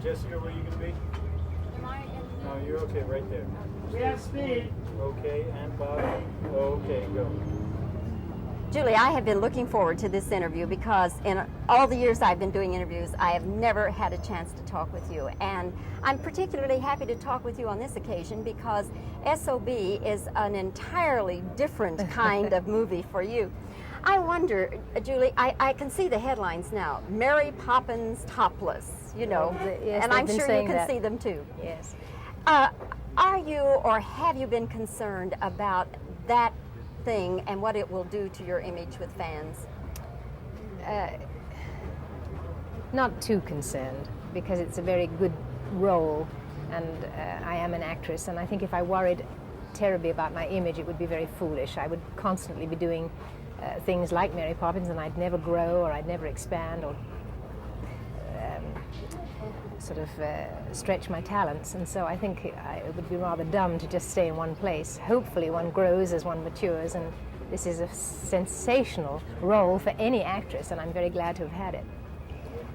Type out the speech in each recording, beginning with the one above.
Jessica, where are you going to be? No, you're okay, right there. We have speed. Okay, and Bobbie. Okay, go. Julie, I have been looking forward to this interview because in all the years I've been doing interviews, I have never had a chance to talk with you. And I'm particularly happy to talk with you on this occasion because S.O.B. is an entirely different kind of movie for you. I wonder, Julie, I can see the headlines now. Mary Poppins topless, you know, yes, and I'm been sure you saying can that. see them too. Yes. Are you or have you been concerned about that thing and what it will do to your image with fans? Not too concerned, because it's a very good role, and I am an actress, and I think if I worried terribly about my image, it would be very foolish. I would constantly be doing things like Mary Poppins, and I'd never grow, or I'd never expand, or sort of stretch my talents, and so I think it would be rather dumb to just stay in one place. Hopefully one grows as one matures, and this is a sensational role for any actress, and I'm very glad to have had it.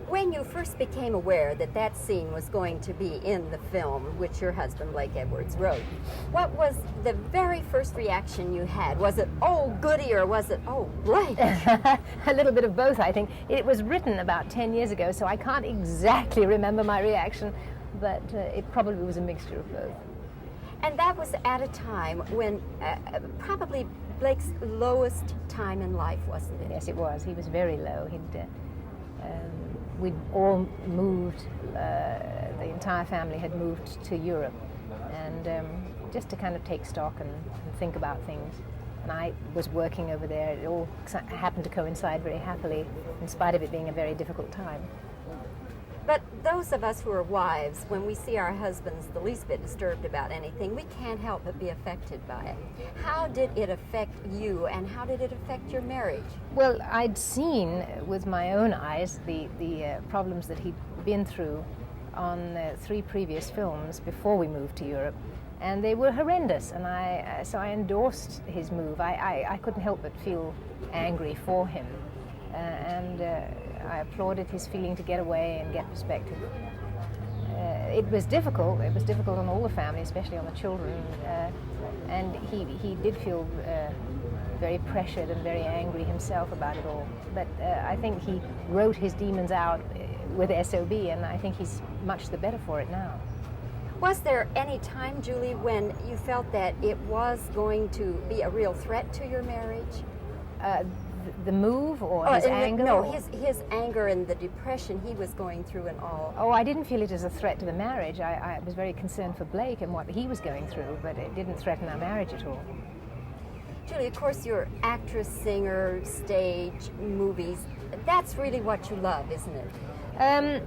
When you first became aware that that scene was going to be in the film, which your husband Blake Edwards wrote, what was the very first reaction you had? Was it, oh, goody, or was it, oh, Blake? A little bit of both, I think. It was written about 10 years ago, so I can't exactly remember my reaction, but it probably was a mixture of both. And that was at a time when probably Blake's lowest time in life, wasn't it? Yes, it was. He was very low. We'd all moved, the entire family had moved to Europe, and just to kind of take stock and think about things. And I was working over there. It all happened to coincide very happily, in spite of it being a very difficult time. But those of us who are wives, when we see our husbands the least bit disturbed about anything, we can't help but be affected by it. How did it affect you, and how did it affect your marriage? Well, I'd seen with my own eyes the problems that he'd been through on 3 previous films before we moved to Europe, and they were horrendous, and so I endorsed his move. I couldn't help but feel angry for him, and I applauded his feeling to get away and get perspective. It was difficult. It was difficult on all the family, especially on the children, and he did feel very pressured and very angry himself about it all. But I think he wrote his demons out with S.O.B., and I think he's much the better for it now. Was there any time, Julie, when you felt that it was going to be a real threat to your marriage? The move, or his anger? No, his anger and the depression he was going through and all. Oh, I didn't feel it as a threat to the marriage. I was very concerned for Blake and what he was going through, but it didn't threaten our marriage at all. Julie, of course, you're actress, singer, stage, movies. That's really what you love, isn't it?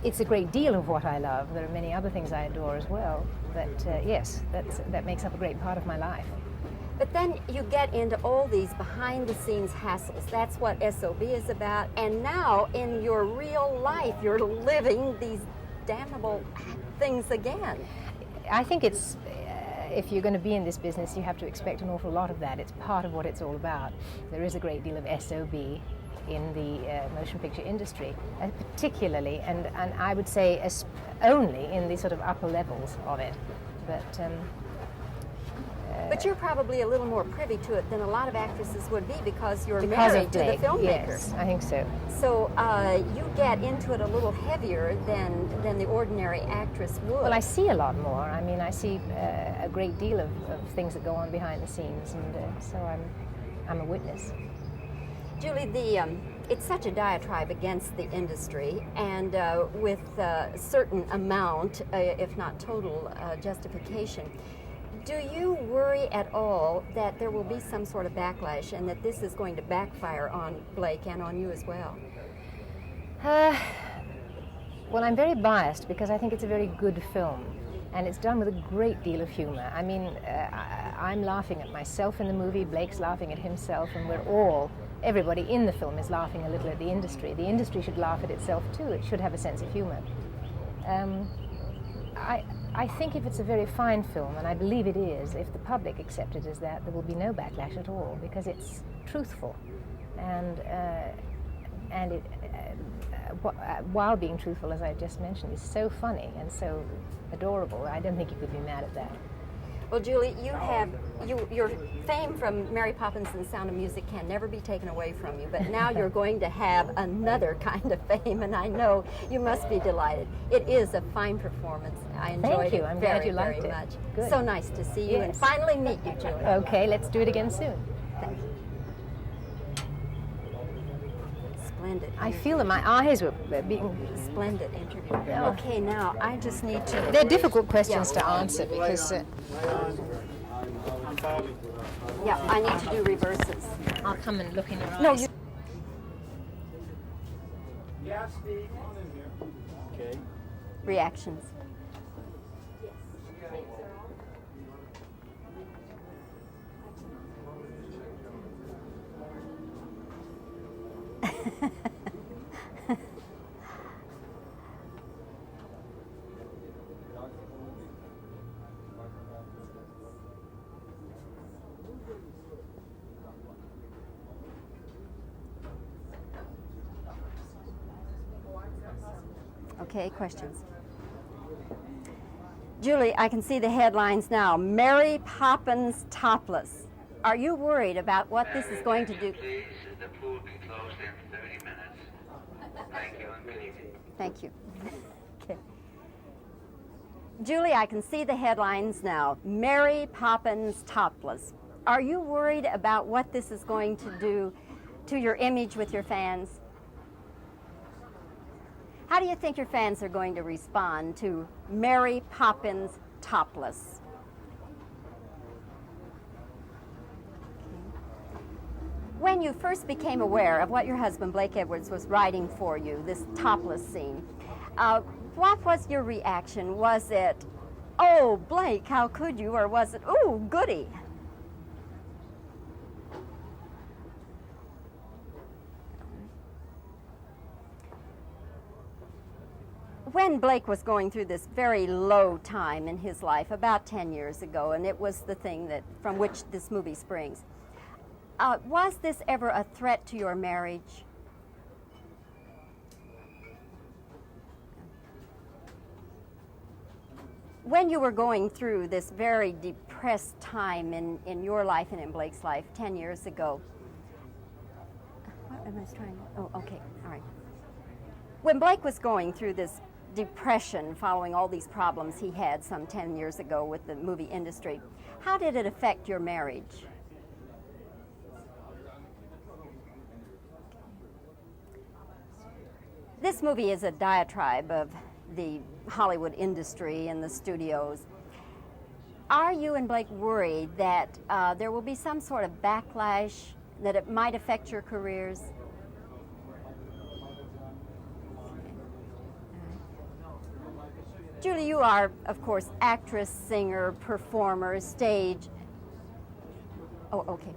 It's a great deal of what I love. There are many other things I adore as well, but yes, that makes up a great part of my life. But then you get into all these behind-the-scenes hassles. That's what S.O.B. is about. And now, in your real life, you're living these damnable things again. I think it's, if you're going to be in this business, you have to expect an awful lot of that. It's part of what it's all about. There is a great deal of S.O.B. in the motion picture industry, particularly, and I would say only in the sort of upper levels of it. But you're probably a little more privy to it than a lot of actresses would be because you're because married of to the Blake. filmmaker. Yes, I think so. So you get into it a little heavier than the ordinary actress would. Well, I see a lot more. I mean, I see a great deal of things that go on behind the scenes, and so I'm a witness. Julie, it's such a diatribe against the industry, and with a certain amount, if not total, justification. Do you worry at all that there will be some sort of backlash and that this is going to backfire on Blake and on you as well? Well, I'm very biased because I think it's a very good film, and it's done with a great deal of humor. I mean, I'm laughing at myself in the movie, Blake's laughing at himself, and everybody in the film is laughing a little at the industry. The industry should laugh at itself too. It should have a sense of humor. I think if it's a very fine film, and I believe it is, if the public accept it as that, there will be no backlash at all, because it's truthful. And while being truthful, as I just mentioned, is so funny and so adorable. I don't think you could be mad at that. Well, Julie, your fame from Mary Poppins and the Sound of Music can never be taken away from you, but now you're going to have another kind of fame, and I know you must be delighted. It is a fine performance. I enjoyed it I'm very, glad you liked very it. much. Good. So nice to see you and finally meet you, Julie. Okay, let's do it again soon. Thank you. Splendid. I feel that my eyes were being... Splendid interview. Okay, now I just need to... They're difficult questions to answer because... I'm Bobbie. Yeah, I need to do reverses. I'll come and look in your eyes. No, you... Yeah, Steve. Okay. Reactions. Okay, questions. Julie, I can see the headlines now. Mary Poppins topless. Are you worried about what this is going to do? Please, the pool will be closed in 30 minutes. Thank you and good evening. Thank you. Okay. Julie, I can see the headlines now. Mary Poppins topless. Are you worried about what this is going to do to your image with your fans? How do you think your fans are going to respond to Mary Poppins topless? When you first became aware of what your husband Blake Edwards was writing for you, this topless scene, what was your reaction? Was it, oh, Blake, how could you? Or was it, ooh, goody? When Blake was going through this very low time in his life, about 10 years ago, and it was the thing that from which this movie springs, was this ever a threat to your marriage? When you were going through this very depressed time in your life and in Blake's life 10 years ago, what am I trying to, oh, okay, all right. When Blake was going through this depression following all these problems he had some 10 years ago with the movie industry, how did it affect your marriage? This movie is a diatribe of the Hollywood industry and the studios. Are you and Blake worried that there will be some sort of backlash, that it might affect your careers? Julie, you are, of course, actress, singer, performer, stage. Oh, okay.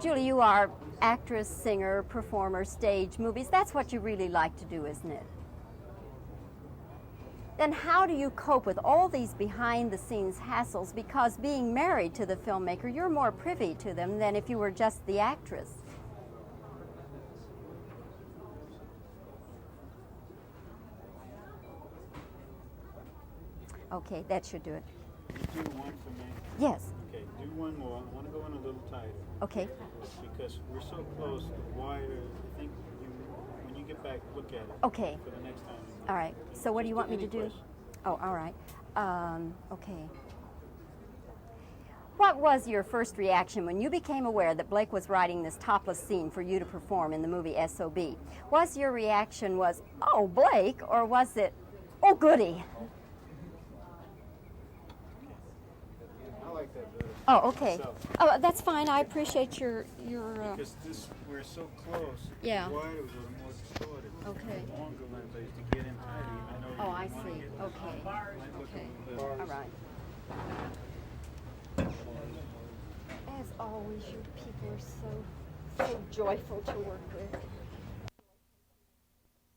Julie, you are actress, singer, performer, stage, movies. That's what you really like to do, isn't it? Then how do you cope with all these behind-the-scenes hassles? Because being married to the filmmaker, you're more privy to them than if you were just the actress. Okay, that should do it. Do one for me. Yes. Okay, do one more. I want to go in a little tighter. Okay. Because we're so close, the wider. I think when you get back, look at it. Okay. For the next time. All right. So what do you want me to do? Question. Oh, all right. Okay. What was your first reaction when you became aware that Blake was writing this topless scene for you to perform in the movie S.O.B? Was your reaction oh, Blake, or was it, oh, goody? I like that better. Oh, okay. So, Oh, that's fine. I appreciate your because we're so close. Yeah. The wider was a little more distorted. Okay. The longer lens, I used to get in tighter. I know Oh, you I wanna see. get- Okay. might look a Okay. little All better. right. As always, you people are so joyful to work with.